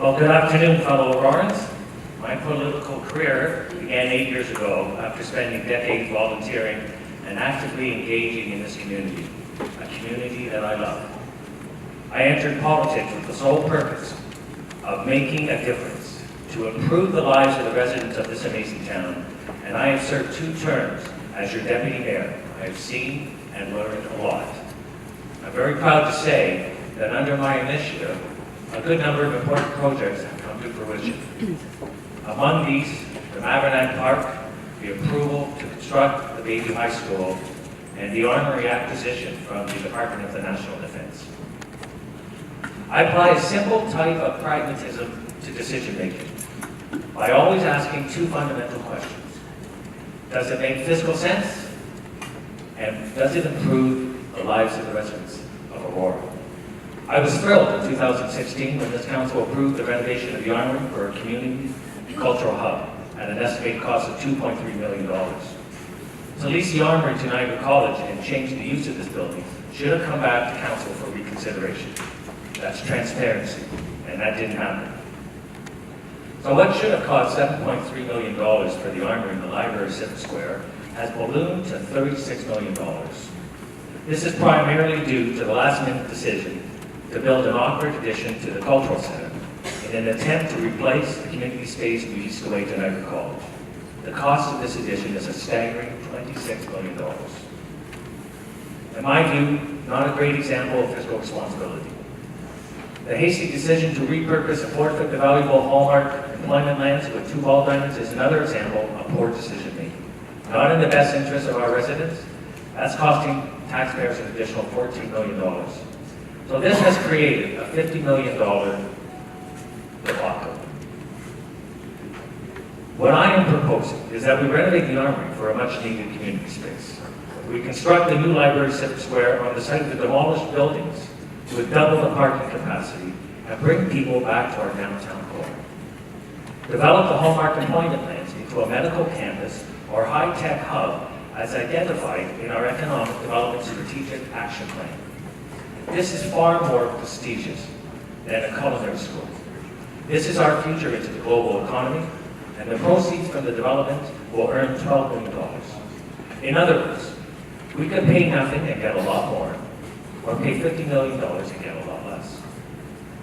Well, good afternoon, fellow Aurorans. My political career began 8 years ago after spending decades volunteering and actively engaging in this community, a community that I love. I entered politics with the sole purpose of making a difference, to improve the lives of the residents of this amazing town, and I have served 2 terms as your deputy mayor. I have seen and learned a lot. I'm very proud to say that under my initiative, a good number of important projects have come to fruition. Among these, the Mavernack Park, the approval to construct the Baby High School, and the armory acquisition from the Department of the National Defense. I apply a simple type of pragmatism to decision making by always asking 2 fundamental questions. Does it make fiscal sense? And does it improve the lives of the residents of Aurora? I was thrilled in 2016 when this council approved the renovation of the armory for a community cultural hub at an estimated cost of $2.3 million. To lease the armory to Niagara College and change the use of this building should have come back to council for reconsideration. That's transparency, and that didn't happen. So what should have cost $7.3 million for the armory in the library Civic Square has ballooned to $36 million. This is primarily due to the last-minute decision to build an awkward addition to the Cultural Center in an attempt to replace the community space we leased away to Niagara College. The cost of this addition is a staggering $26 million. In my view, not a great example of fiscal responsibility. The hasty decision to repurpose and forfeit the valuable Hallmark employment lands with 2 ball diamonds is another example of poor decision making. Not in the best interest of our residents. That's costing taxpayers an additional $14 million. So this has created a $50 million debacle. What I am proposing is that we renovate the armory for a much-needed community space. We construct a new library Civic Square on the site of the demolished buildings with double the parking capacity and bring people back to our downtown core. Develop the Hallmark employment lands into a medical campus or high-tech hub as identified in our Economic Development Strategic Action Plan. This is far more prestigious than a culinary school. This is our future into the global economy, and the proceeds from the development will earn $12 million. In other words, we could pay nothing and get a lot more, or pay $50 million and get a lot less.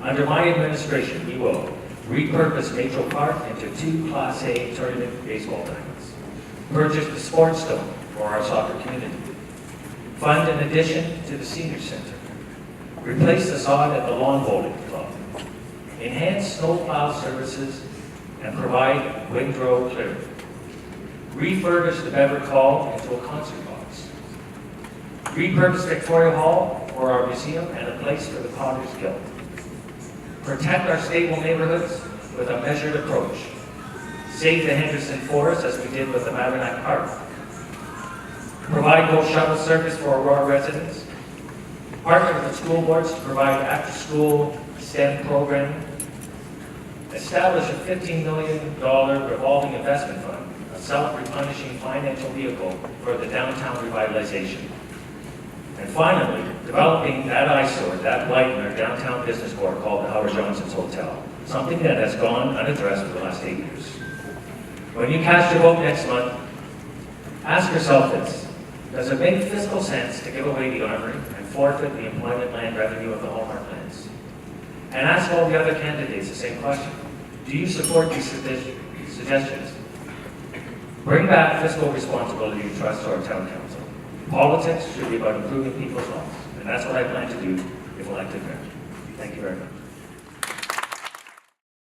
Under my administration, we will repurpose Metro Park into 2 Class A tournament baseball diamonds, purchase the sports stone for our soccer community, fund an addition to the senior center, replace the sod at the lawn bowling club, enhance snowplow services, and provide windrow clearing, refurbish the Beverage Hall into a concert box, repurpose Victoria Hall for our museum and a place for the Potter's Guild, protect our stable neighborhoods with a measured approach, save the Henderson Forest as we did with the Mavernack Park, provide no shuttle service for Aurora residents, partner with the school boards to provide after-school STEM programming, establish a $15 million revolving investment fund, a self-replenishing financial vehicle for the downtown revitalization. And finally, developing that eyesore, that blight in our downtown business core called the Howard Johnson's Hotel, something that has gone unaddressed for the last 8 years. When you cast your vote next month, ask yourself this: does it make fiscal sense to give away the armory and forfeit the employment land revenue of the Hallmark lands? And ask all the other candidates the same question. Do you support these suggestions? Bring back fiscal responsibility and trust to our town council. Politics should be about improving people's lives, and that's what I plan to do if elected mayor. Thank you very much.